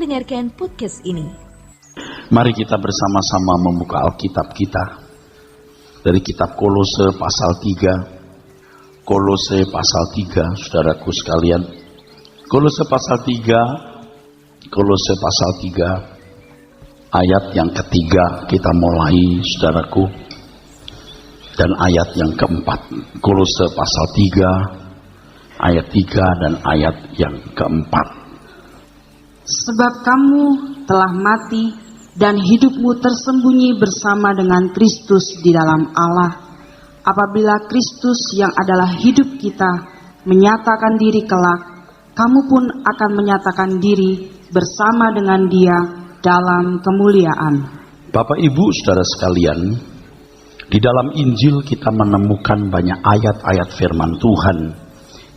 mendengarkan podcast ini. Mari kita bersama-sama membuka Alkitab kita dari kitab Kolose pasal 3. Kolose pasal 3, saudaraku sekalian. Kolose pasal 3, Kolose pasal 3, ayat yang ketiga kita mulai, saudaraku. Dan ayat yang keempat, Kolose pasal 3, ayat 3 dan ayat yang keempat. Sebab kamu telah mati dan hidupmu tersembunyi bersama dengan Kristus di dalam Allah. Apabila Kristus yang adalah hidup kita menyatakan diri kelak, kamu pun akan menyatakan diri bersama dengan Dia dalam kemuliaan. Bapak Ibu saudara sekalian, di dalam Injil kita menemukan banyak ayat-ayat firman Tuhan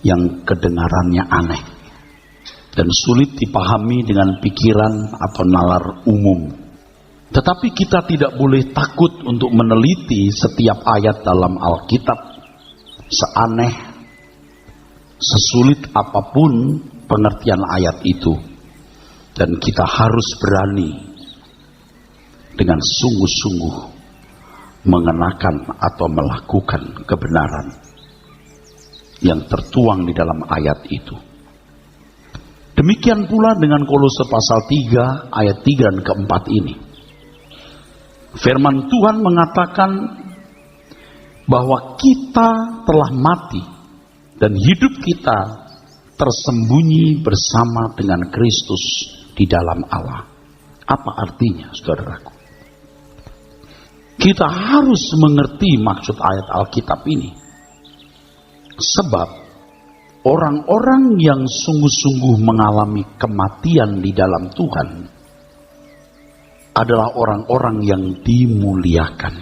yang kedengarannya aneh dan sulit dipahami dengan pikiran atau nalar umum. Tetapi kita tidak boleh takut untuk meneliti setiap ayat dalam Alkitab, seaneh, sesulit apapun pengertian ayat itu. Dan kita harus berani dengan sungguh-sungguh mengenakan atau melakukan kebenaran yang tertuang di dalam ayat itu. Demikian pula dengan Kolose pasal 3 ayat 3 dan keempat ini. Firman Tuhan mengatakan bahwa kita telah mati dan hidup kita tersembunyi bersama dengan Kristus di dalam Allah. Apa artinya, saudaraku? Kita harus mengerti maksud ayat Alkitab ini. Sebab orang-orang yang sungguh-sungguh mengalami kematian di dalam Tuhan adalah orang-orang yang dimuliakan.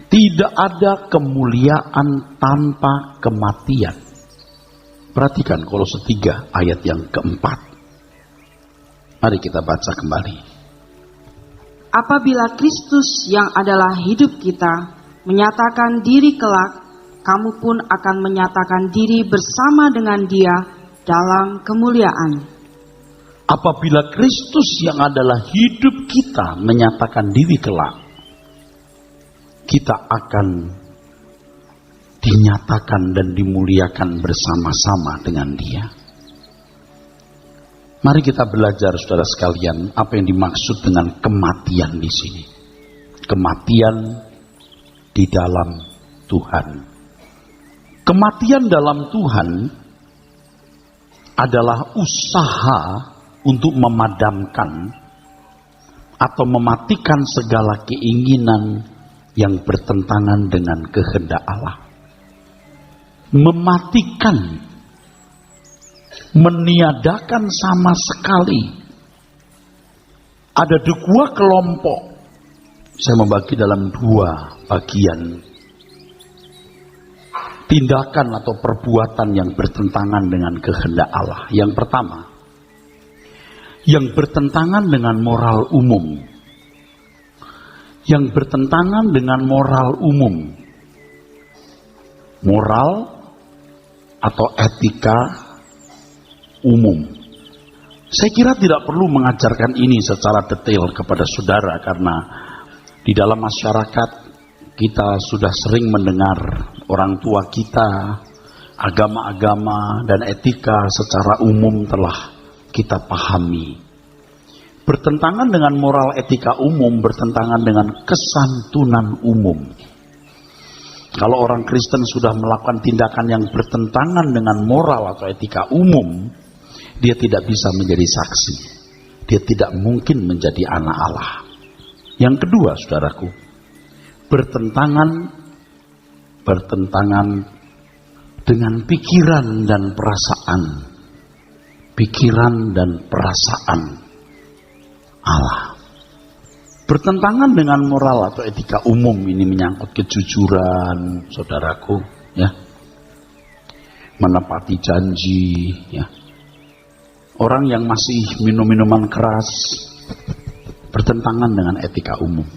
Tidak ada kemuliaan tanpa kematian. Perhatikan Kolose 3 ayat yang keempat. Mari kita baca kembali. Apabila Kristus yang adalah hidup kita menyatakan diri kelak, kamu pun akan menyatakan diri bersama dengan Dia dalam kemuliaan. Apabila Kristus yang adalah hidup kita menyatakan diri kelak, kita akan dinyatakan dan dimuliakan bersama-sama dengan Dia. Mari kita belajar, saudara sekalian, apa yang dimaksud dengan kematian di sini. Kematian di dalam Tuhan. Kematian dalam Tuhan adalah usaha untuk memadamkan atau mematikan segala keinginan yang bertentangan dengan kehendak Allah. Mematikan, meniadakan sama sekali. Ada dua kelompok. Saya membagi dalam dua bagian. Tindakan atau perbuatan yang bertentangan dengan kehendak Allah. Yang pertama, yang bertentangan dengan moral umum. Yang bertentangan dengan moral umum. Moral atau etika umum. Saya kira tidak perlu mengajarkan ini secara detail kepada saudara, karena di dalam masyarakat kita sudah sering mendengar orang tua kita, agama-agama dan etika secara umum telah kita pahami. Bertentangan dengan moral etika umum, bertentangan dengan kesantunan umum. Kalau orang Kristen sudah melakukan tindakan yang bertentangan dengan moral atau etika umum, dia tidak bisa menjadi saksi. Dia tidak mungkin menjadi anak Allah. Yang kedua, saudaraku, bertentangan dengan pikiran dan perasaan. Pikiran dan perasaan Allah. Bertentangan dengan moral atau etika umum, ini menyangkut kejujuran, saudaraku, ya. Menepati janji, ya. Orang yang masih minum minuman keras bertentangan dengan etika umum.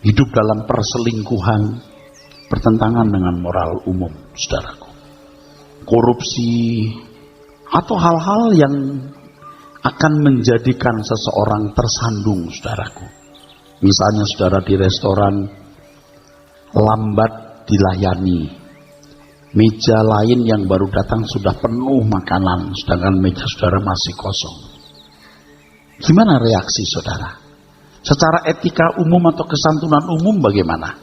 Hidup dalam perselingkuhan bertentangan dengan moral umum, saudaraku. Korupsi atau hal-hal yang akan menjadikan seseorang tersandung, saudaraku. Misalnya saudara di restoran, lambat dilayani, meja lain yang baru datang sudah penuh makanan, sedangkan meja saudara masih kosong. Gimana reaksi saudara? Secara etika umum atau kesantunan umum bagaimana?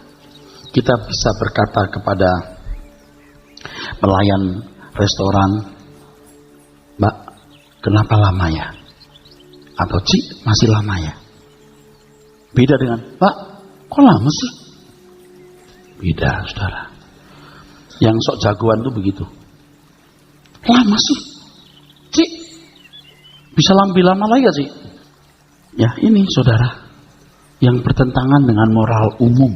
Kita bisa berkata kepada pelayan restoran, Mbak, kenapa lama ya? Atau Cik, masih lama ya? Beda dengan, Pak, kok lama sih? Beda, saudara. Yang sok jagoan tuh begitu. Lama sih? Cik, bisa lebih lama lagi gak sih? Ya ini saudara, yang bertentangan dengan moral umum.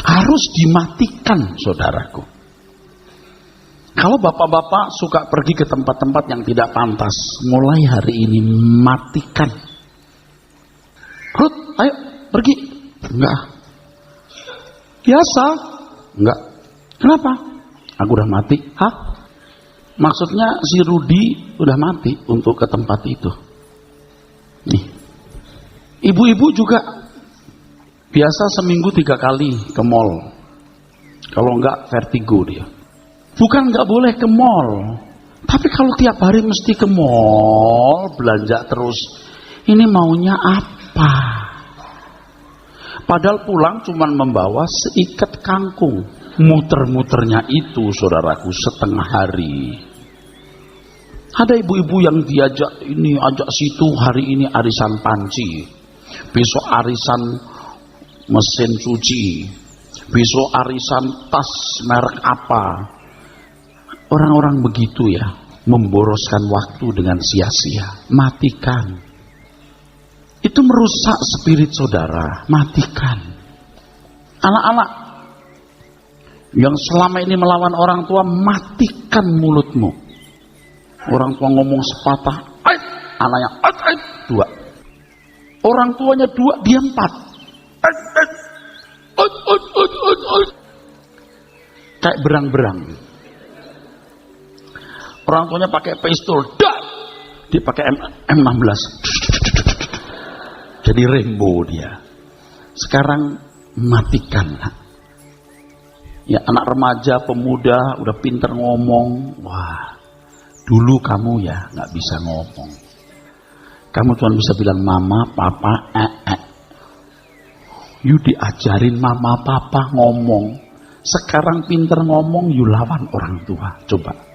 Harus dimatikan, saudaraku. Kalau bapak-bapak suka pergi ke tempat-tempat yang tidak pantas, mulai hari ini matikan. Ruth, ayo pergi. Enggak. Biasa. Enggak. Kenapa? Aku udah mati. Hah? Maksudnya si Rudi udah mati untuk ke tempat itu. Nih. Ibu-ibu juga biasa seminggu 3 kali ke mall. Kalau enggak vertigo dia. Bukan nggak boleh ke mall, tapi kalau tiap hari mesti ke mall, belanja terus, ini maunya apa? Padahal pulang cuman membawa seikat kangkung, muter-muternya itu saudaraku setengah hari. Ada ibu-ibu yang diajak ini, ajak situ, hari ini arisan panci, besok arisan mesin cuci, besok arisan tas merek apa. Orang-orang begitu ya, memboroskan waktu dengan sia-sia. Matikan. Itu merusak spirit saudara. Matikan. Anak-anak yang selama ini melawan orang tua, matikan mulutmu. Orang tua ngomong sepatah, ait, anaknya ait, ait, 2. Orang tuanya 2, dia 4. Ait, ait, ait, ait, ait, ait, ait. Kayak berang-berang. Orang tuanya pakai pistol, dia pakai M16, jadi Rambo dia. Sekarang matikan. Ya anak remaja, pemuda, udah pinter ngomong. Wah, dulu kamu ya nggak bisa ngomong. Kamu cuma bisa bilang mama, papa, You diajarin mama, papa ngomong. Sekarang pinter ngomong, you lawan orang tua. Coba.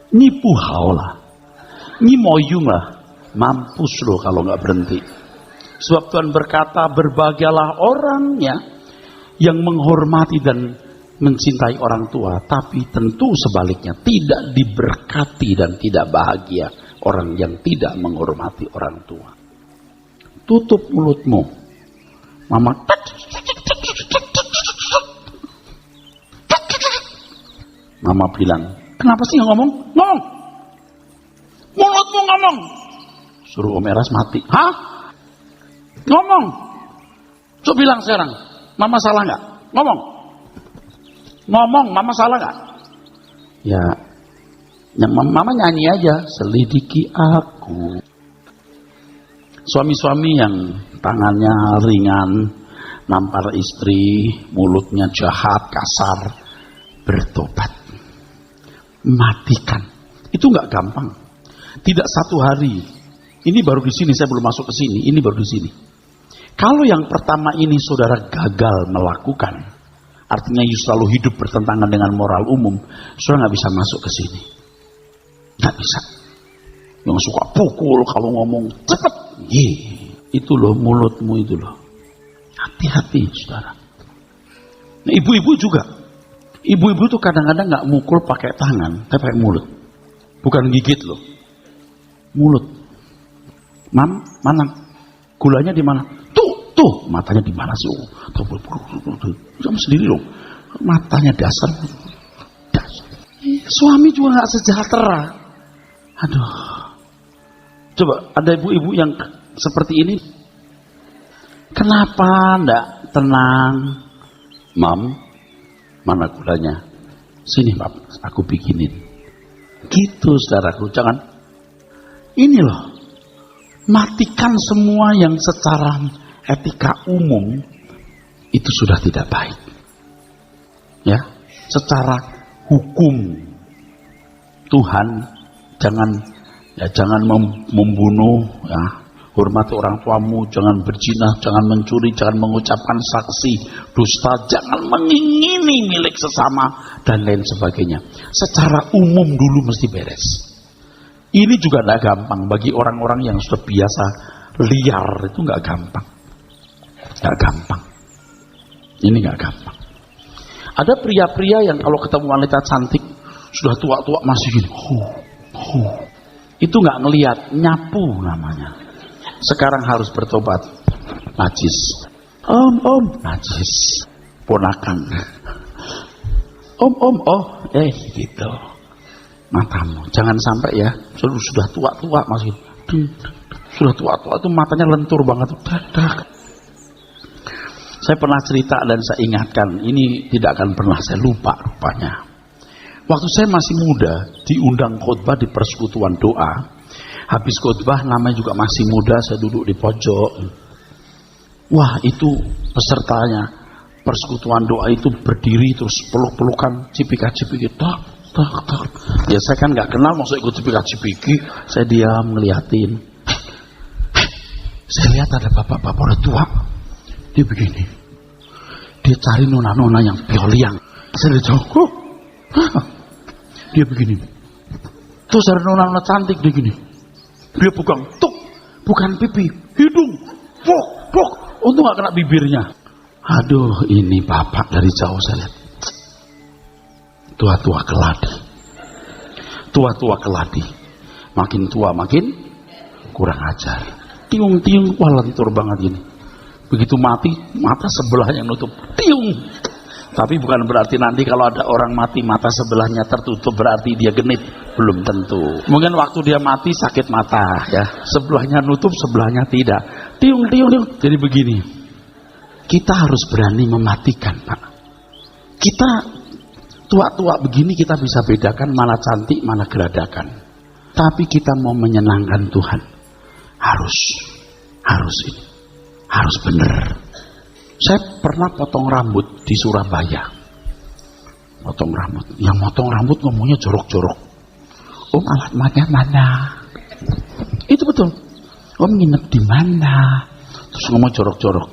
Ini puhau lah, ini moyung lah, mampus loh kalau nggak berhenti. Sebab Tuhan berkata, berbahagialah orangnya yang menghormati dan mencintai orang tua, tapi tentu sebaliknya tidak diberkati dan tidak bahagia orang yang tidak menghormati orang tua. Tutup mulutmu, mama. Mama bilang, kenapa sih nggak ngomong? Ngomong. Mulutmu ngomong. Suruh Om Eras mati. Hah? Ngomong. Coba bilang sekarang, mama salah nggak? Ngomong. Ngomong, mama salah nggak? Ya, mama nyanyi aja. Selidiki aku. Suami-suami yang tangannya ringan, nampar istri, mulutnya jahat, kasar, bertobat. Matikan. Itu nggak gampang. Tidak satu hari. Ini baru di sini, saya belum masuk ke sini. Ini baru di sini. Kalau yang pertama ini saudara gagal melakukan, artinya selalu hidup bertentangan dengan moral umum, saudara nggak bisa masuk ke sini. Nggak bisa. Yang suka pukul kalau ngomong cepet, itu loh mulutmu itu loh. Hati-hati saudara. Nah, ibu-ibu juga. Ibu-ibu tuh kadang-kadang nggak mukul pakai tangan, tapi pakai mulut. Bukan gigit loh. Mulut. Mam, mana? Gulanya di mana? Tuh, matanya di mana sih? Kamu sendiri loh. Matanya dasar. Suami juga nggak sejahtera. Aduh. Coba ada ibu-ibu yang seperti ini. Kenapa ndak tenang? Mam, mana gulanya? Sini, Pak, aku bikinin. Gitu, saudaraku. Ini loh, matikan semua yang secara etika umum itu sudah tidak baik. Ya, secara hukum Tuhan jangan membunuh, ya, hormati orang tuamu, jangan berzina, jangan mencuri, jangan mengucapkan saksi dusta, jangan mengingini milik sesama dan lain sebagainya. Secara umum dulu mesti beres. Ini juga tidak gampang bagi orang-orang yang sudah biasa liar, itu nggak gampang. Nggak gampang. Ini nggak gampang. Ada pria-pria yang kalau ketemu wanita cantik sudah tua-tua masih gini, itu nggak ngelihat, nyapu namanya. Sekarang harus bertobat. Najis. Om, najis. Ponakan. Om, gitu. Matamu, jangan sampai ya, sudah tua-tua masih, sudah tua-tua itu matanya lentur banget. Saya pernah cerita dan saya ingatkan, ini tidak akan pernah saya lupa rupanya. Waktu saya masih muda, diundang khotbah di persekutuan doa. Habis khotbah, namanya juga masih muda, saya duduk di pojok. Wah, itu pesertanya persekutuan doa itu berdiri terus peluk-pelukan, cipika-cipiki, tak. Ya saya kan nggak kenal, maksud ikut cipika-cipiki. Saya diam ngeliatin. Saya lihat ada bapak-bapak udah tua. Dia begini. Dia cari nona-nona yang pioliang. Saya lihat jauh. Dia begini. Terus ada nona-nona cantik dia gini. Dia pegang, bukan pipi, hidung. Pok. Untung nggak kena bibirnya. Aduh, ini bapak dari jauh saya lihat. Tua-tua keladi. Makin tua makin kurang ajar. Tiung-tiung, wah lentur banget ini. Begitu mati, mata sebelah yang nutup. Tiung. Tapi bukan berarti nanti kalau ada orang mati mata sebelahnya tertutup berarti dia genit. Belum tentu. Mungkin waktu dia mati sakit mata, ya. Sebelahnya nutup, sebelahnya tidak. Tiung. Jadi begini. Kita harus berani mematikan, Pak. Kita tua-tua begini kita bisa bedakan mana cantik, mana geradakan. Tapi kita mau menyenangkan Tuhan, harus benar. Saya pernah potong rambut di Surabaya. Potong rambut. Yang potong rambut ngomongnya jorok-jorok. Om, alamatnya mana? Itu betul. Om nginep di mana? Terus ngomong jorok-jorok.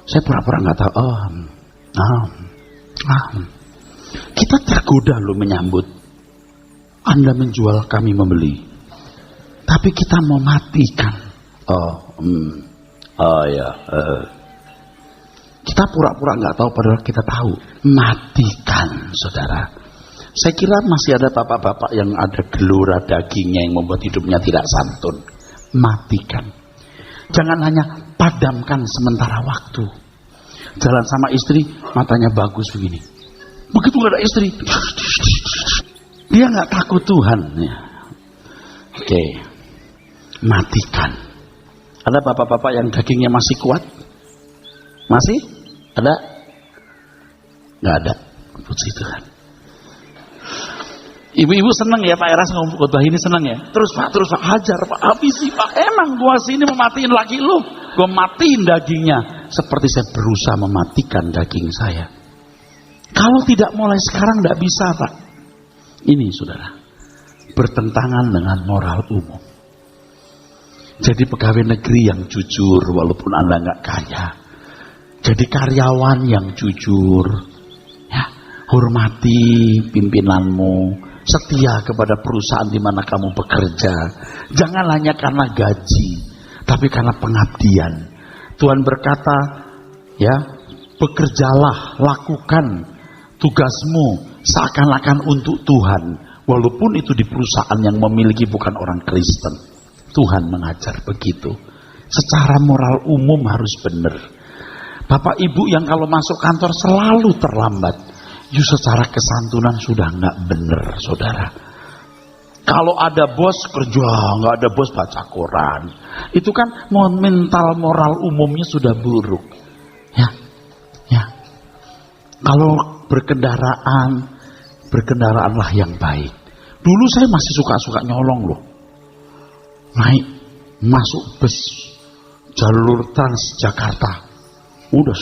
Saya pura-pura nggak tahu. Kita tergoda loh menyambut. Anda menjual, kami membeli. Tapi kita mau matikan. Kita pura-pura nggak tahu padahal kita tahu. Matikan, saudara. Saya kira masih ada bapak-bapak yang ada gelora dagingnya yang membuat hidupnya tidak santun. Matikan. Jangan hanya padamkan sementara waktu. Jalan sama istri, matanya bagus begini. Begitu gak ada istri, dia gak takut Tuhan. Oke. Matikan. Ada bapak-bapak yang dagingnya masih kuat? Masih? Ada? Gak ada. Puji Tuhan. Ibu-ibu senang ya Pak Eras ngomong khotbah ini, senang ya? Terus Pak, hajar Pak, habisi Pak. Emang gua sini mematiin laki lu, gua matiin dagingnya. Seperti saya berusaha mematikan daging saya. Kalau tidak mulai sekarang tidak bisa, Pak. Ini saudara, bertentangan dengan moral umum. Jadi pegawai negeri yang jujur walaupun Anda nggak kaya. Jadi karyawan yang jujur, ya, hormati pimpinanmu, setia kepada perusahaan di mana kamu bekerja. Jangan hanya karena gaji, tapi karena pengabdian. Tuhan berkata, ya, bekerjalah, lakukan tugasmu seakan-akan untuk Tuhan, walaupun itu di perusahaan yang memiliki bukan orang Kristen. Tuhan mengajar begitu. Secara moral umum harus benar. Bapak ibu yang kalau masuk kantor selalu terlambat, secara kesantunan sudah nggak benar, saudara. Kalau ada bos kerja, nggak ada bos baca koran, itu kan mental moral umumnya sudah buruk. Ya. Kalau berkendaraanlah yang baik. Dulu saya masih suka nyolong loh. naik masuk bus jalur Transjakarta, udah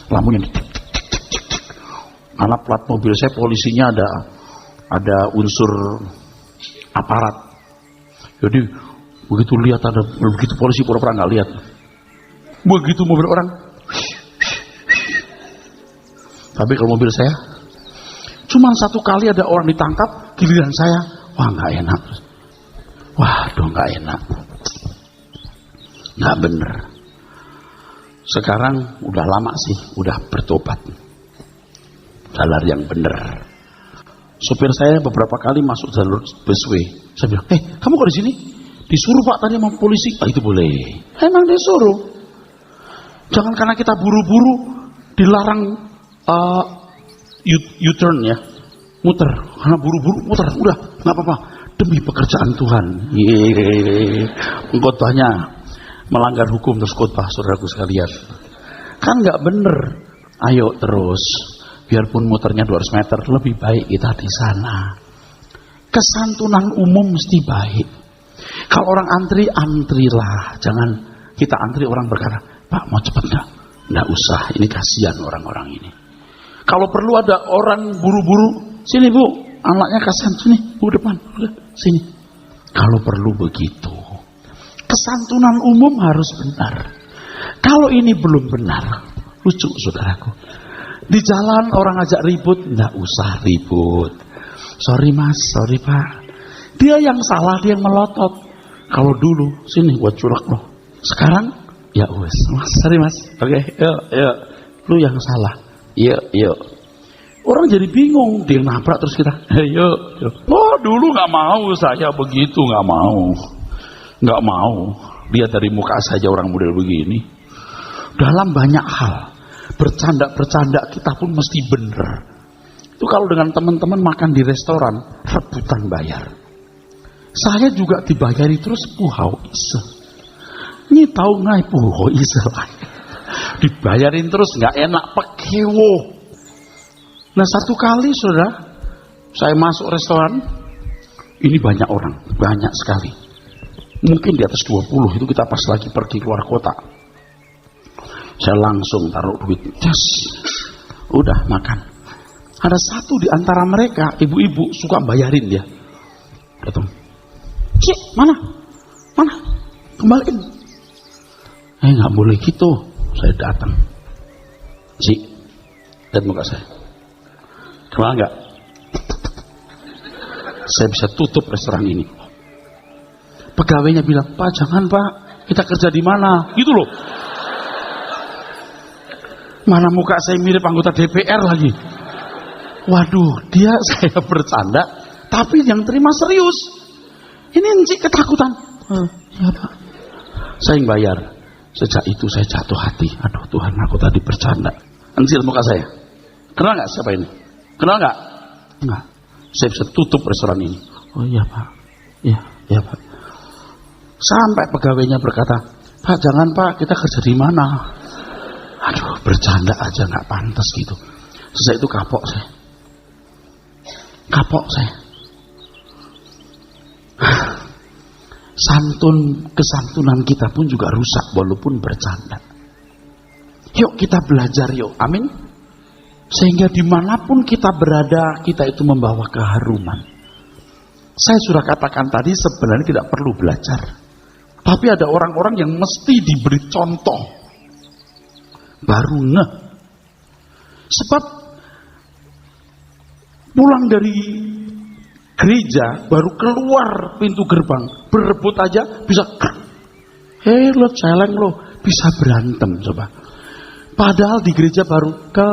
lampunya karena plat mobil saya polisinya ada unsur aparat, jadi begitu lihat begitu polisi pura-pura nggak lihat, begitu mobil orang, tapi kalau mobil saya cuman satu kali ada orang ditangkap, giliran saya, wah nggak enak, waduh nggak enak, nggak bener. Sekarang udah lama sih, udah bertobat, jalan yang bener. Sopir saya beberapa kali masuk jalur busway, saya bilang, kamu kok di sini? Disuruh Pak tadi sama polisi. Itu boleh, emang disuruh. Jangan karena kita buru-buru dilarang U-turn ya, muter, karena buru-buru muter, udah nggak apa-apa demi pekerjaan Tuhan. Khotbahnya melanggar hukum terus khotbah, saudaraku sekalian, kan nggak bener. Ayo terus, biarpun muternya 200 meter, lebih baik kita di sana. Kesantunan umum mesti baik. Kalau orang antri, antrilah, jangan kita antri orang berkata, Pak mau cepet nggak usah, ini kasihan orang-orang ini. Kalau perlu ada orang buru-buru, sini Bu, anaknya kasihan, sini Bu depan, udah sini. Kalau perlu begitu. Kesantunan umum harus benar. Kalau ini belum benar, lucu saudaraku. Di jalan orang ajak ribut, nggak usah ribut. Sorry Mas, sorry Pak. Dia yang salah, dia yang melotot. Kalau dulu, sini gua culak loh. Sekarang, ya wes, Mas, sorry Mas. Oke, yuk. Lu yang salah. Yuk. Orang jadi bingung, dia nabrak terus kita. Yuk. Oh dulu nggak mau saya begitu, nggak mau. Lihat dari muka saja orang model begini. Dalam banyak hal, bercanda kita pun mesti bener. Itu kalau dengan teman-teman makan di restoran, rebutan bayar. Saya juga dibayari terus puhau ise. Ini tahu ngai puhau ise lah. Dibayarin terus nggak enak pekewo. Nah satu kali saudara, saya masuk restoran, ini banyak orang, banyak sekali. Mungkin di atas 20, itu kita pas lagi pergi keluar kota. Saya langsung taruh duit, udah makan. Ada satu di antara mereka, ibu-ibu suka bayarin dia. Datang, Cik, mana? Kembaliin. Nggak boleh gitu. Saya datang, Cik, lihat muka saya. Kenal nggak? Saya bisa tutup restoran ini. Pegawainya bilang, Pak jangan Pak, kita kerja di mana? Gitu loh. Mana muka saya mirip anggota DPR lagi. Waduh, dia saya bercanda, tapi yang terima serius. Ini encik ketakutan. Ya Pak, saya yang bayar. Sejak itu saya jatuh hati. Aduh Tuhan, aku tadi bercanda. Encik muka saya. Kenal nggak siapa ini? Kenal nggak? Enggak. Saya bisa tutup restoran ini. Oh iya Pak. Iya Pak. Sampai pegawainya berkata, Pak jangan Pak, kita kerja di mana? Aduh, bercanda aja nggak pantas gitu. Setelah itu kapok saya. Kesantunan kita pun juga rusak walaupun bercanda. Yuk kita belajar yuk, amin. Sehingga dimanapun kita berada, kita itu membawa keharuman. Saya sudah katakan tadi sebenarnya tidak perlu belajar. Tapi ada orang-orang yang mesti diberi contoh. Baru ngeh. Sebab pulang dari gereja, baru keluar pintu gerbang, berebut aja bisa lo celeng lo, bisa berantem coba. Padahal di gereja baru ke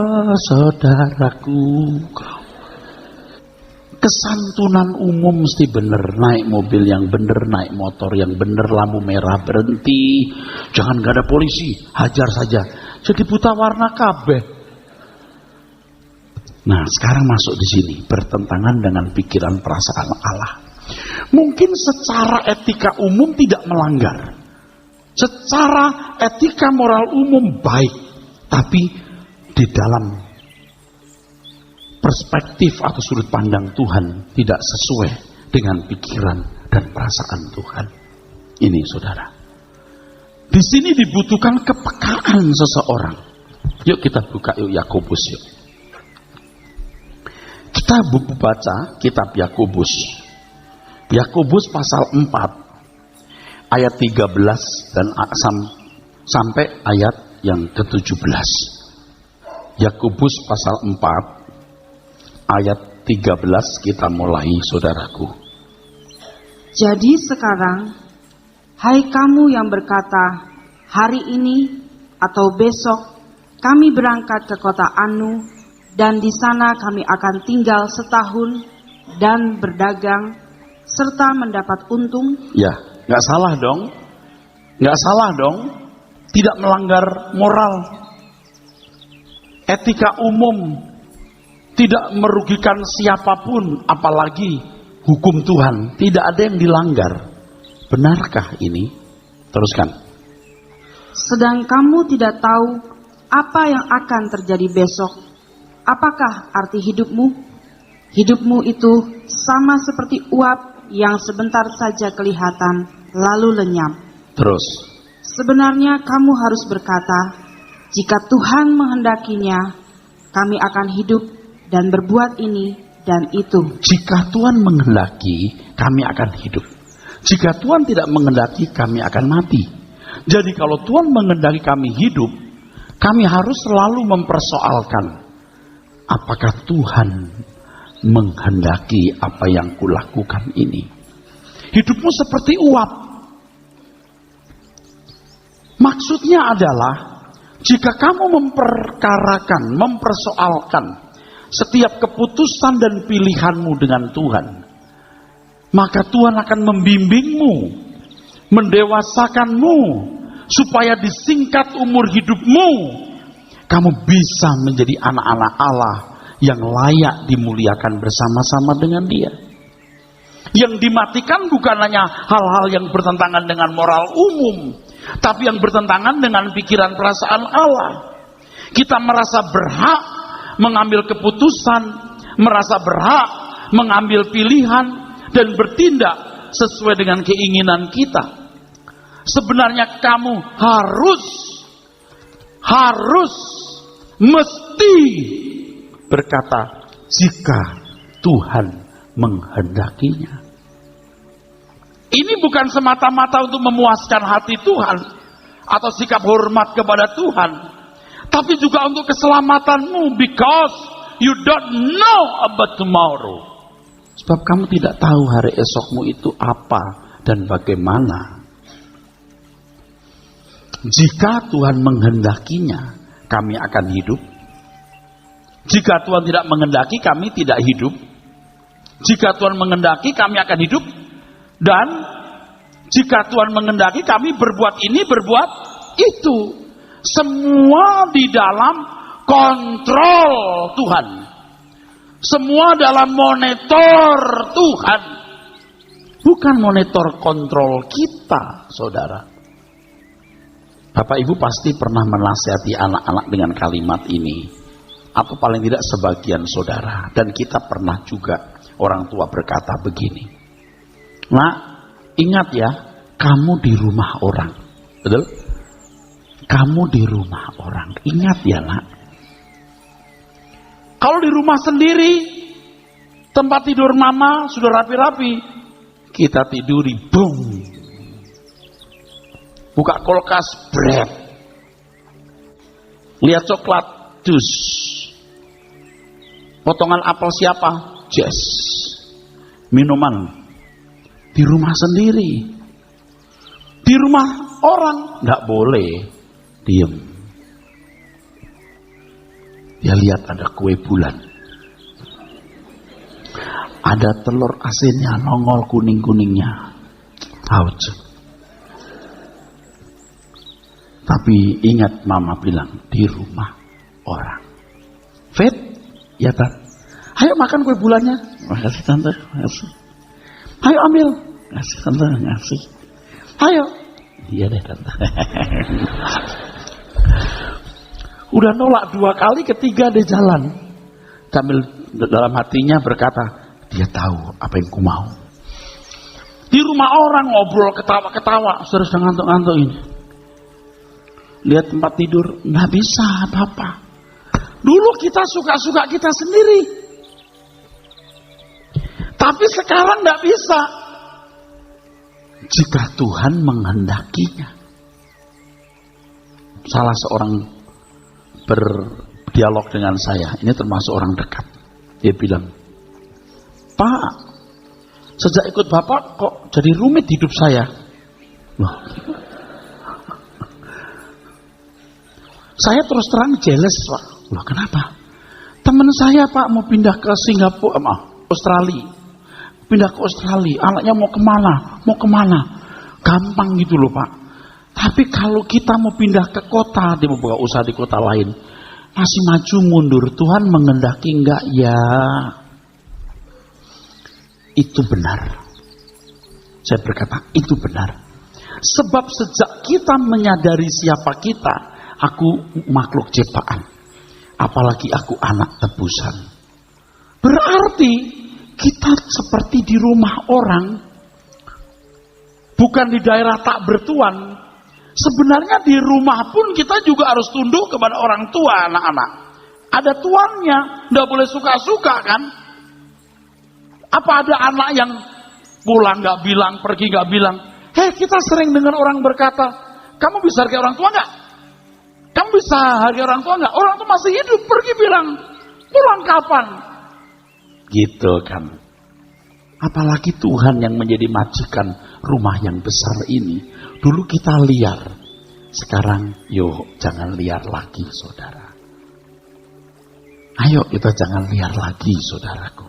saudaraku. Kesantunan umum mesti bener, naik mobil yang bener, naik motor yang bener, lampu merah berhenti, jangan gak ada polisi, hajar saja. Jadi buta warna kabeh. Nah, sekarang masuk di sini bertentangan dengan pikiran perasaan Allah. Mungkin secara etika umum tidak melanggar. Secara etika moral umum baik, tapi di dalam perspektif atau sudut pandang Tuhan tidak sesuai dengan pikiran dan perasaan Tuhan. Ini saudara. Di sini dibutuhkan kepekaan seseorang. Yuk kita buka yuk Yakobus yuk. Kita baca kitab Yakobus. Yakobus pasal 4 ayat 13 dan sampai ayat yang ke-17. Yakobus pasal 4 ayat 13 kita mulai saudaraku. Jadi sekarang, hai kamu yang berkata, hari ini atau besok kami berangkat ke kota Anu, dan di sana kami akan tinggal setahun dan berdagang serta mendapat untung. Ya, nggak salah dong, nggak salah dong, tidak melanggar moral, etika umum, tidak merugikan siapapun, apalagi hukum Tuhan, tidak ada yang dilanggar. Benarkah ini? Teruskan. Sedang kamu tidak tahu apa yang akan terjadi besok. Apakah arti hidupmu? Hidupmu itu sama seperti uap yang sebentar saja kelihatan, lalu lenyap. Terus. Sebenarnya kamu harus berkata, jika Tuhan menghendakinya, kami akan hidup dan berbuat ini dan itu. Jika Tuhan menghendaki, kami akan hidup. Jika Tuhan tidak menghendaki, kami akan mati. Jadi kalau Tuhan menghendaki kami hidup, kami harus selalu mempersoalkan, apakah Tuhan menghendaki apa yang kulakukan ini? Hidupmu seperti uap. Maksudnya adalah, jika kamu memperkarakan, mempersoalkan setiap keputusan dan pilihanmu dengan Tuhan, maka Tuhan akan membimbingmu, mendewasakanmu, supaya disingkat umur hidupmu, kamu bisa menjadi anak-anak Allah yang layak dimuliakan bersama-sama dengan Dia. Yang dimatikan bukan hanya hal-hal yang bertentangan dengan moral umum, tapi yang bertentangan dengan pikiran perasaan Allah. Kita merasa berhak mengambil keputusan, merasa berhak mengambil pilihan, dan bertindak sesuai dengan keinginan kita. Sebenarnya kamu mesti berkata, jika Tuhan menghendakinya. Ini bukan semata-mata untuk memuaskan hati Tuhan atau sikap hormat kepada Tuhan, tapi juga untuk keselamatanmu, because you don't know about tomorrow. Sebab kamu tidak tahu hari esokmu itu apa dan bagaimana. Jika Tuhan menghendakinya, kami akan hidup. Jika Tuhan tidak menghendaki, kami tidak hidup. Jika Tuhan menghendaki, kami akan hidup. Dan jika Tuhan menghendaki, kami berbuat ini, berbuat itu. Semua di dalam kontrol Tuhan. Semua dalam monitor Tuhan. Bukan monitor kontrol kita, saudara. Bapak Ibu pasti pernah menasihati anak-anak dengan kalimat ini. Atau paling tidak sebagian saudara. Dan kita pernah juga orang tua berkata begini. Nak, ingat ya, kamu di rumah orang. Betul? Kamu di rumah orang. Ingat ya nak. Kalau di rumah sendiri, tempat tidur mama sudah rapi-rapi, kita tiduri, boom. Buka kulkas, bread. Lihat coklat, jus. Potongan apel siapa? Jazz. Minuman. Di rumah sendiri. Di rumah orang, nggak boleh. Diem. Dia lihat ada kue bulan. Ada telur asinnya, nongol kuning-kuningnya. Ouch. Tapi ingat mama bilang, di rumah orang. Fit? Ya Tan. Ayo makan kue bulannya. Makasih Tante, makasih. Ayo ambil. Makasih Tante, makasih. Ayo. Iya deh Tante. Udah nolak 2 kali, ketiga dia jalan. Sambil dalam hatinya berkata, dia tahu apa yang ku mau. Di rumah orang ngobrol ketawa-ketawa, sudah ngantuk-ngantuk ini. Lihat tempat tidur, nggak bisa apa-apa. Dulu kita suka-suka kita sendiri. Tapi sekarang nggak bisa. Jika Tuhan menghendakinya. Salah seorang berdialog dengan saya, ini termasuk orang dekat. Dia bilang, Pak, sejak ikut Bapak kok jadi rumit hidup saya. Loh. Saya terus terang jealous, Pak. Loh, kenapa? Teman saya, Pak, mau pindah ke Singapura, Australia. Pindah ke Australia, anaknya mau kemana? Gampang gitu loh, Pak. Tapi kalau kita mau pindah ke kota, dia mau buka usaha di kota lain, masih maju mundur, Tuhan menghendaki enggak? Ya, itu benar. Saya berkata, itu benar. Sebab sejak kita menyadari siapa kita, aku makhluk ciptaan, apalagi aku anak tebusan. Berarti kita seperti di rumah orang, bukan di daerah tak bertuan. Sebenarnya di rumah pun kita juga harus tunduk kepada orang tua anak-anak. Ada tuannya, tidak boleh suka-suka kan? Apa ada anak yang pulang nggak bilang, pergi nggak bilang? Kita sering dengar orang berkata, kamu bisa hargai orang tua nggak? Kamu bisa hargai orang tua nggak? Orang tua masih hidup, pergi bilang, pulang kapan? Gitu kan. Apalagi Tuhan yang menjadi majikan rumah yang besar ini. Dulu kita liar. Sekarang yuk jangan liar lagi, saudara. Ayo kita jangan liar lagi, saudaraku.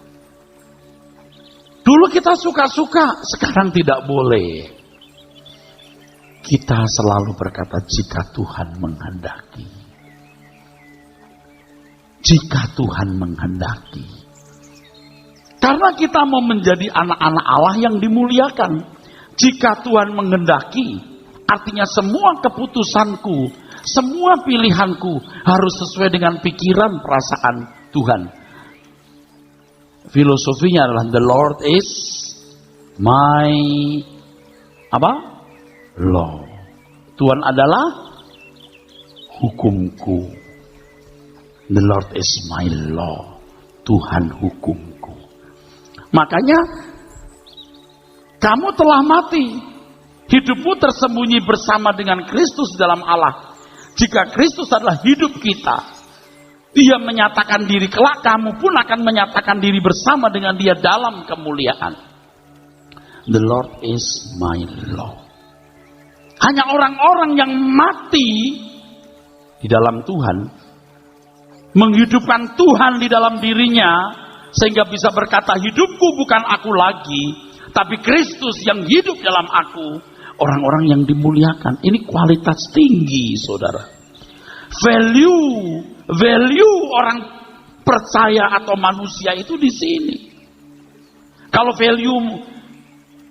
Dulu kita suka-suka, sekarang tidak boleh. Kita selalu berkata jika Tuhan menghendaki. Jika Tuhan menghendaki. Karena kita mau menjadi anak-anak Allah yang dimuliakan. Jika Tuhan menghendaki, artinya semua keputusanku, semua pilihanku harus sesuai dengan pikiran perasaan Tuhan. Filosofinya adalah the Lord is my law. Tuhan adalah hukumku. The Lord is my law. Tuhan hukumku. Makanya kamu telah mati. Hidupmu tersembunyi bersama dengan Kristus dalam Allah. Jika Kristus adalah hidup kita, Dia menyatakan diri, kelak kamu pun akan menyatakan diri bersama dengan Dia dalam kemuliaan. The Lord is my law. Hanya orang-orang yang mati di dalam Tuhan, menghidupkan Tuhan di dalam dirinya, sehingga bisa berkata, hidupku bukan aku lagi, tapi Kristus yang hidup dalam aku. Orang-orang yang dimuliakan. Ini kualitas tinggi, saudara. Value orang percaya atau manusia itu di sini. Kalau value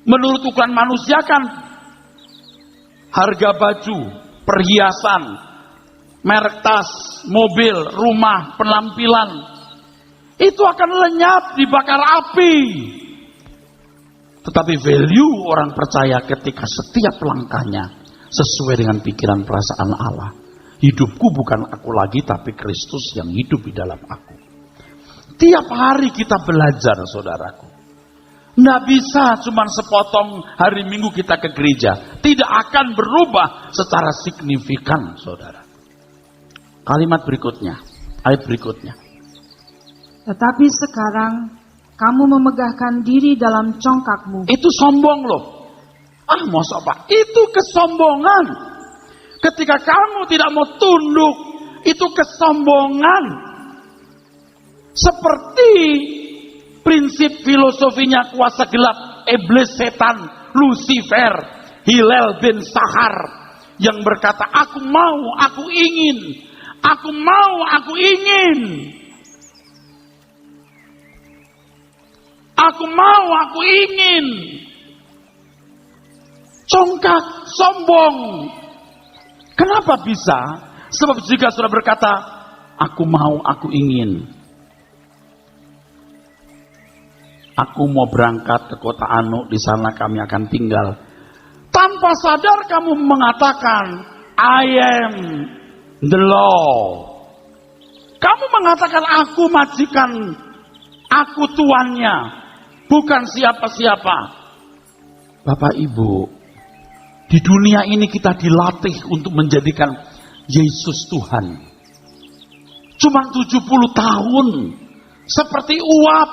menurut ukuran manusia kan harga baju, perhiasan, merek tas, mobil, rumah, penampilan, itu akan lenyap dibakar api. Tetapi value orang percaya ketika setiap langkahnya sesuai dengan pikiran perasaan Allah. Hidupku bukan aku lagi, tapi Kristus yang hidup di dalam aku. Tiap hari kita belajar, saudaraku. Nggak bisa cuma sepotong hari Minggu kita ke gereja. Tidak akan berubah secara signifikan, saudara. Kalimat berikutnya, ayat berikutnya. Tetapi sekarang kamu memegahkan diri dalam congkakmu. Itu sombong loh. Masa Pak? Itu kesombongan. Ketika kamu tidak mau tunduk, itu kesombongan. Seperti prinsip filosofinya kuasa gelap, iblis, setan, Lucifer, Hilal bin Sahar, yang berkata, aku mau, aku ingin. Aku mau, aku ingin. Aku mau, aku ingin. Congkak, sombong. Kenapa bisa? Sebab jika sudah berkata, aku mau, aku ingin, Aku mau berangkat ke kota Anu, di sana kami akan tinggal. Tanpa sadar kamu mengatakan, I am the law. Kamu mengatakan aku majikan, aku tuannya, bukan siapa-siapa. Bapak Ibu, di dunia ini kita dilatih untuk menjadikan Yesus Tuhan. Cuma 70 tahun, seperti uap.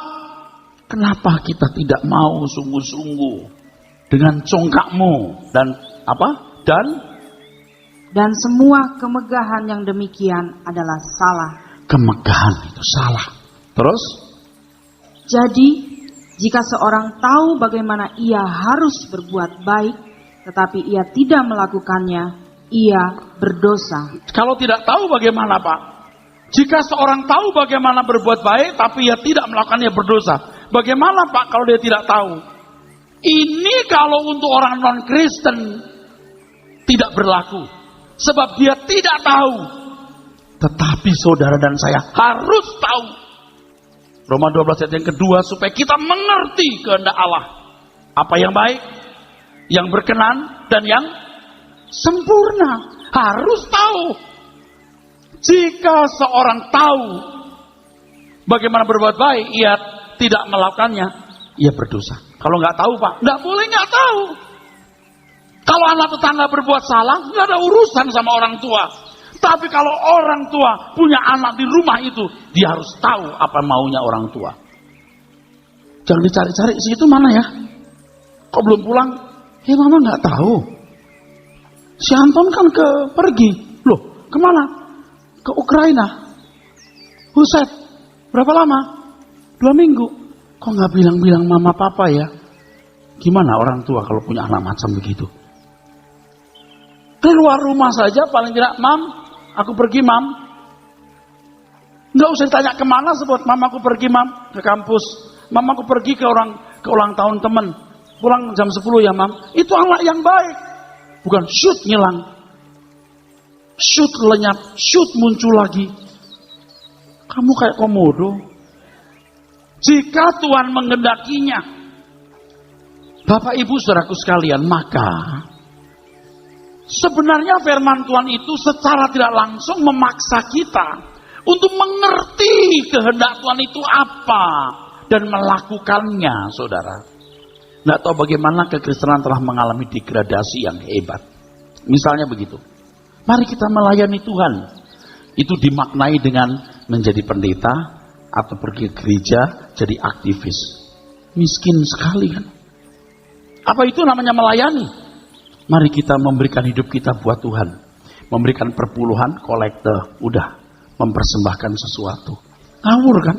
Kenapa kita tidak mau sungguh-sungguh dengan congkakmu dan apa? Dan semua kemegahan yang demikian adalah salah. Kemegahan itu salah. Terus? Jadi, jika seorang tahu bagaimana ia harus berbuat baik, tetapi ia tidak melakukannya, ia berdosa. Kalau tidak tahu bagaimana, Pak? Jika seorang tahu bagaimana berbuat baik, tapi ia tidak melakukannya, berdosa. Bagaimana, Pak, kalau dia tidak tahu? Ini kalau untuk orang non-Kristen tidak berlaku. Sebab dia tidak tahu. Tetapi saudara dan saya harus tahu. Roma 12 ayat yang kedua, supaya kita mengerti kehendak Allah. Apa yang baik, yang berkenan, dan yang sempurna. Harus tahu. Jika seorang tahu bagaimana berbuat baik, ia tidak melakukannya, ia berdosa. Kalau nggak tahu, Pak, nggak boleh nggak tahu. Kalau anak tetangga berbuat salah, nggak ada urusan sama orang tua. Tapi kalau orang tua punya anak di rumah itu, dia harus tahu apa maunya orang tua. Jangan dicari-cari, situ mana ya? Kok belum pulang? Mama nggak tahu. Si Anton kan pergi. Loh, kemana? Ke Ukraina. Buset, berapa lama? 2 minggu. Kok nggak bilang-bilang mama papa ya? Gimana orang tua kalau punya anak macam begitu? Keluar rumah saja paling tidak, Mam, aku pergi, Mam. Nggak usah ditanya kemana, sebut, Mam, aku pergi, Mam, ke kampus. Mam, aku pergi ke ulang tahun teman. Pulang jam 10 ya, Mam. Itu anak yang baik. Bukan shoot ngilang. Shoot lenyap, shoot muncul lagi. Kamu kayak komodo. Jika Tuhan menghendakinya, Bapak Ibu saudaraku sekalian, maka sebenarnya firman Tuhan itu secara tidak langsung memaksa kita untuk mengerti kehendak Tuhan itu apa dan melakukannya, saudara. Nggak tahu bagaimana kekristenan telah mengalami degradasi yang hebat. Misalnya begitu. Mari kita melayani Tuhan. Itu dimaknai dengan menjadi pendeta atau pergi ke gereja jadi aktivis. Miskin sekali kan. Apa itu namanya melayani? Mari kita memberikan hidup kita buat Tuhan. Memberikan perpuluhan, kolekte, udah. Mempersembahkan sesuatu. Ngawur kan?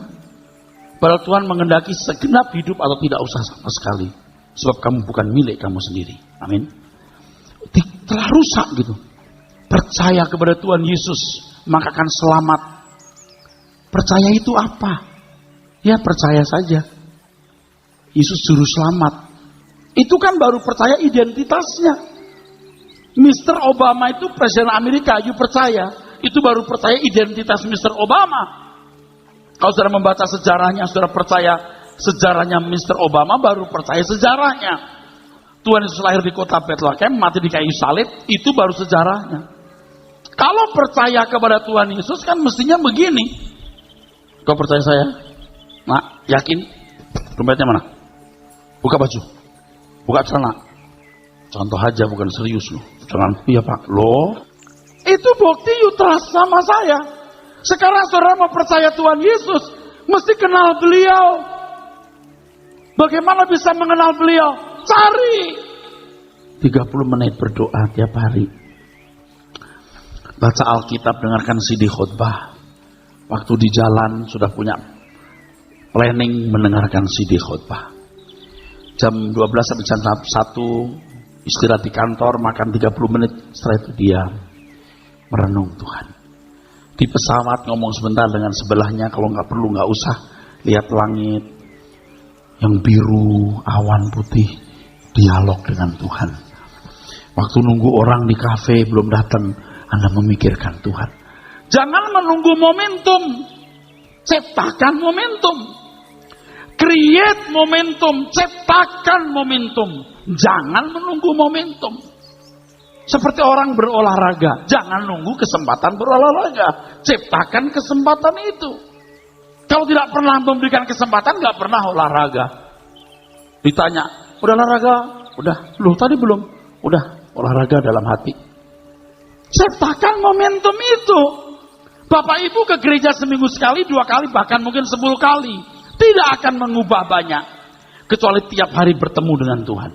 Padahal Tuhan menghendaki segenap hidup atau tidak usah sama sekali. Sebab kamu bukan milik kamu sendiri. Amin. Telah rusak gitu. Percaya kepada Tuhan Yesus, maka akan selamat. Percaya itu apa? Ya percaya saja. Yesus juru selamat. Itu kan baru percaya identitasnya. Mr. Obama itu presiden Amerika, you percaya. Itu baru percaya identitas Mr. Obama. Kalau saudara membaca sejarahnya, saudara percaya sejarahnya Mr. Obama, baru percaya sejarahnya. Tuhan Yesus lahir di kota Bethlehem, mati di kayu salib, itu baru sejarahnya. Kalau percaya kepada Tuhan Yesus kan mestinya begini. Kau percaya saya? Nah, yakin? Dompetnya mana? Buka baju. Buka celana. Contoh aja, bukan serius loh. Jangan, iya Pak. Loh, itu bukti you trust sama saya. Sekarang saudara mau percaya Tuhan Yesus, mesti kenal beliau. Bagaimana bisa mengenal beliau? Cari 30 menit berdoa tiap hari. Baca Alkitab, dengarkan CD khotbah. Waktu di jalan sudah punya planning mendengarkan CD khotbah. Jam 12 sampai jam 1 istirahat di kantor, makan 30 menit, setelah itu diam. Merenung Tuhan. Di pesawat ngomong sebentar dengan sebelahnya, kalau nggak perlu nggak usah. Lihat langit yang biru, awan putih, dialog dengan Tuhan. Waktu nunggu orang di kafe belum datang, Anda memikirkan Tuhan. Jangan menunggu momentum, ciptakan momentum. Create momentum, ciptakan momentum. Jangan menunggu momentum. Seperti orang berolahraga, jangan nunggu kesempatan berolahraga. Ciptakan kesempatan itu. Kalau tidak pernah memberikan kesempatan, nggak pernah olahraga. Ditanya, udah olahraga? Udah. Loh, tadi belum. Udah, olahraga dalam hati. Ciptakan momentum itu. Bapak Ibu ke gereja seminggu sekali, 2 kali, bahkan mungkin 10 kali. Tidak akan mengubah banyak. Kecuali tiap hari bertemu dengan Tuhan.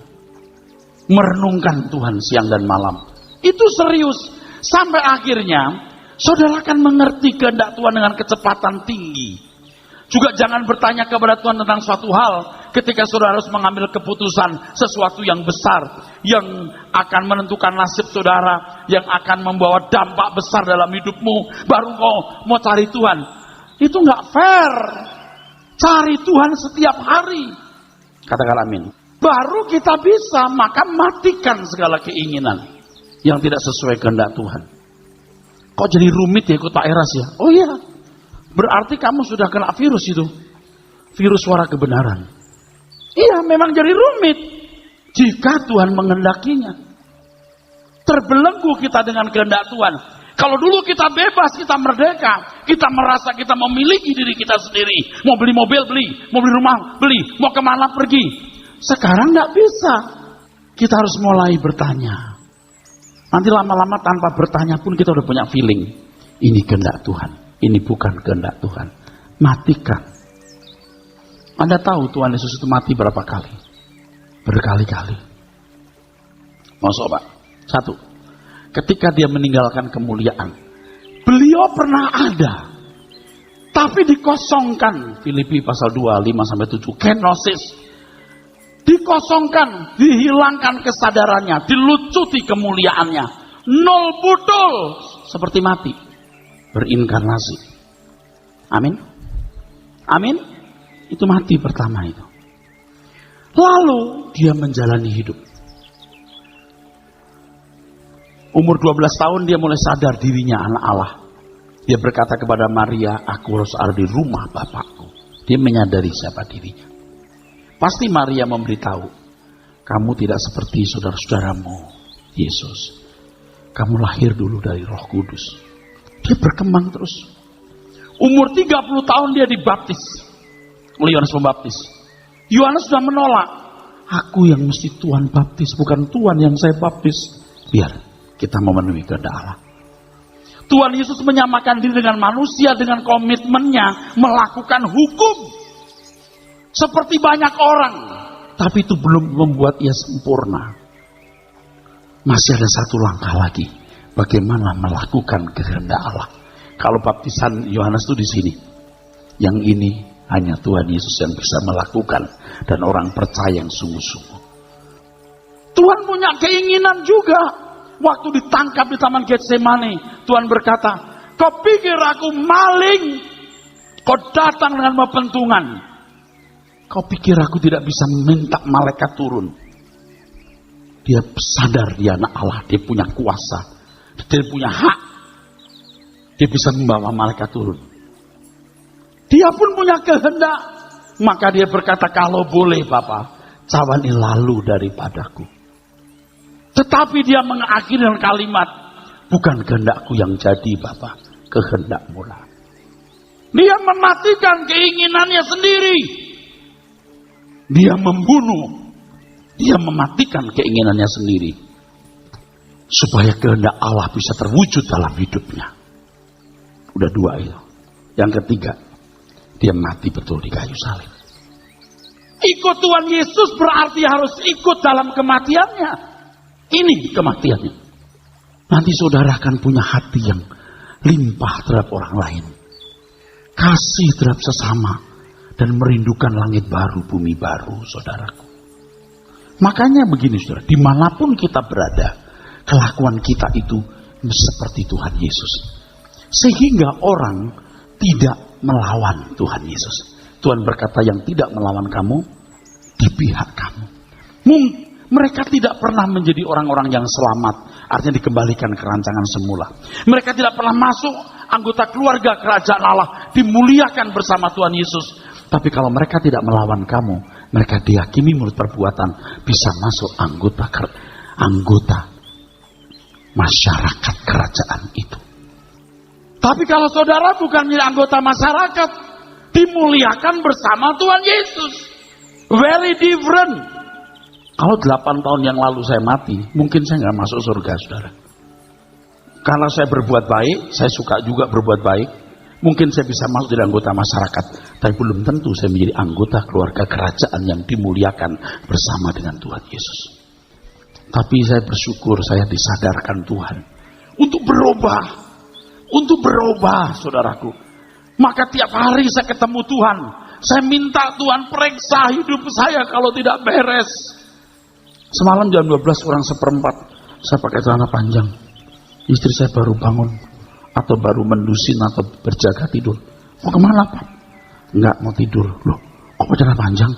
Merenungkan Tuhan siang dan malam. Itu serius. Sampai akhirnya, saudara akan mengerti kehendak Tuhan dengan kecepatan tinggi. Juga jangan bertanya kepada Tuhan tentang suatu hal ketika saudara harus mengambil keputusan sesuatu yang besar, yang akan menentukan nasib saudara, yang akan membawa dampak besar dalam hidupmu, baru kau mau cari Tuhan. Itu nggak fair. Cari Tuhan setiap hari. Katakan amin. Baru kita bisa, maka matikan segala keinginan yang tidak sesuai kehendak Tuhan. Kok jadi rumit ya ikut Pak Eras ya? Oh iya, berarti kamu sudah kena virus itu. Virus suara kebenaran. Iya, memang jadi rumit. Jika Tuhan mengendakinya. Terbelenggu kita dengan kehendak Tuhan. Kalau dulu kita bebas, kita merdeka. Kita merasa kita memiliki diri kita sendiri. Mau beli mobil, beli. Mau beli rumah, beli. Mau kemana, pergi. Sekarang nggak bisa. Kita harus mulai bertanya. Nanti lama-lama tanpa bertanya pun kita udah punya feeling. Ini kehendak Tuhan. Ini bukan kehendak Tuhan. Matikan. Anda tahu Tuhan Yesus itu mati berapa kali? Berkali-kali. Masuk Pak. 1. Ketika dia meninggalkan kemuliaan. Beliau pernah ada. Tapi dikosongkan. Filipi pasal 2, 5-7. Kenosis. Dikosongkan. Dihilangkan kesadarannya. Dilucuti kemuliaannya. Nol budol. Seperti mati. Berinkarnasi. Amin. Amin. Itu mati pertama itu. Lalu dia menjalani hidup. Umur 12 tahun dia mulai sadar dirinya anak Allah. Dia berkata kepada Maria, aku harus ada di rumah Bapakku. Dia menyadari siapa dirinya. Pasti Maria memberitahu, kamu tidak seperti saudara-saudaramu, Yesus. Kamu lahir dulu dari Roh Kudus. Dia berkembang terus. Umur 30 tahun dia dibaptis oleh Yohanes Pembaptis. Yohanes sudah menolak. Aku yang mesti Tuhan baptis, bukan Tuhan yang saya baptis. Biar kita memenuhi kehendak Allah. Tuhan Yesus menyamakan diri dengan manusia dengan komitmennya melakukan hukum. Seperti banyak orang. Tapi itu belum membuat ia sempurna. Masih ada satu langkah lagi. Bagaimana melakukan kehendak Allah. Kalau baptisan Yohanes itu di sini. Yang ini hanya Tuhan Yesus yang bisa melakukan. Dan orang percaya yang sungguh-sungguh. Tuhan punya keinginan juga. Waktu ditangkap di Taman Getsemani, Tuhan berkata, kau pikir aku maling? Kau datang dengan pentungan. Kau pikir aku tidak bisa minta malaikat turun? Dia sadar dia anak Allah, dia punya kuasa, dia punya hak. Dia bisa membawa malaikat turun. Dia pun punya kehendak. Maka dia berkata, kalau boleh Bapa, cawan ini lalu daripadaku. Tetapi dia mengakhiri dengan kalimat, bukan kehendakku yang jadi Bapa, kehendakmu lah. Dia mematikan keinginannya sendiri. Dia membunuh. Dia mematikan keinginannya sendiri. Supaya kehendak Allah bisa terwujud dalam hidupnya. Udah 2 itu. Yang ketiga, dia mati betul di kayu salib. Ikut Tuhan Yesus berarti harus ikut dalam kematiannya. Ini kematiannya. Nanti saudara akan punya hati yang limpah terhadap orang lain. Kasih terhadap sesama. Dan merindukan langit baru, bumi baru, saudaraku. Makanya begini saudara. Dimanapun kita berada. Kelakuan kita itu seperti Tuhan Yesus. Sehingga orang tidak melawan Tuhan Yesus. Tuhan berkata yang tidak melawan kamu, di pihak kamu. Mereka tidak pernah menjadi orang-orang yang selamat. Artinya dikembalikan ke rancangan semula. Mereka tidak pernah masuk anggota keluarga kerajaan Allah. Dimuliakan bersama Tuhan Yesus. Tapi kalau mereka tidak melawan kamu, mereka dihakimi menurut perbuatan, bisa masuk anggota masyarakat kerajaan itu. Tapi kalau saudara bukan menjadi anggota masyarakat, dimuliakan bersama Tuhan Yesus. Very different. Kalau 8 tahun yang lalu saya mati, mungkin saya nggak masuk surga, saudara. Karena saya berbuat baik, saya suka juga berbuat baik, mungkin saya bisa masuk jadi anggota masyarakat. Tapi belum tentu saya menjadi anggota keluarga kerajaan yang dimuliakan bersama dengan Tuhan Yesus. Tapi saya bersyukur saya disadarkan Tuhan untuk berubah. Untuk berubah, saudaraku. Maka tiap hari saya ketemu Tuhan, saya minta Tuhan periksa hidup saya kalau tidak beres. Semalam jam 12 kurang seperempat, saya pakai celana panjang. Istri saya baru bangun, atau baru mendusin, atau berjaga tidur. Mau kemana, Pak? Enggak, mau tidur. Loh, kok celana panjang?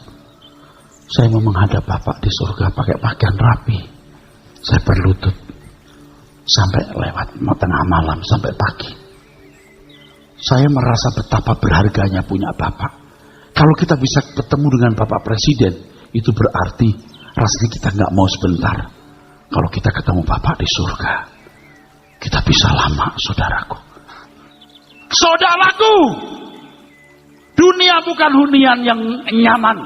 Saya mau menghadap Bapak di surga pakai pakaian rapi. Saya berlutut sampai lewat tengah malam sampai pagi. Saya merasa betapa berharganya punya Bapak. Kalau kita bisa ketemu dengan Bapak Presiden, itu berarti rasanya kita nggak mau sebentar. Kalau kita ketemu Bapak di surga, kita bisa lama, saudaraku. Saudaraku, dunia bukan hunian yang nyaman,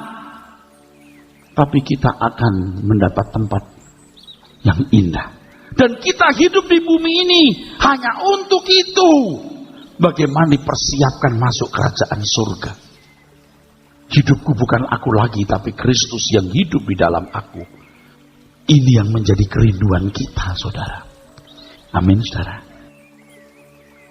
tapi kita akan mendapat tempat yang indah. Dan kita hidup di bumi ini hanya untuk itu. Bagaimana dipersiapkan masuk kerajaan surga. Hidupku bukan aku lagi, tapi Kristus yang hidup di dalam aku. Ini yang menjadi kerinduan kita, saudara. Amin, saudara.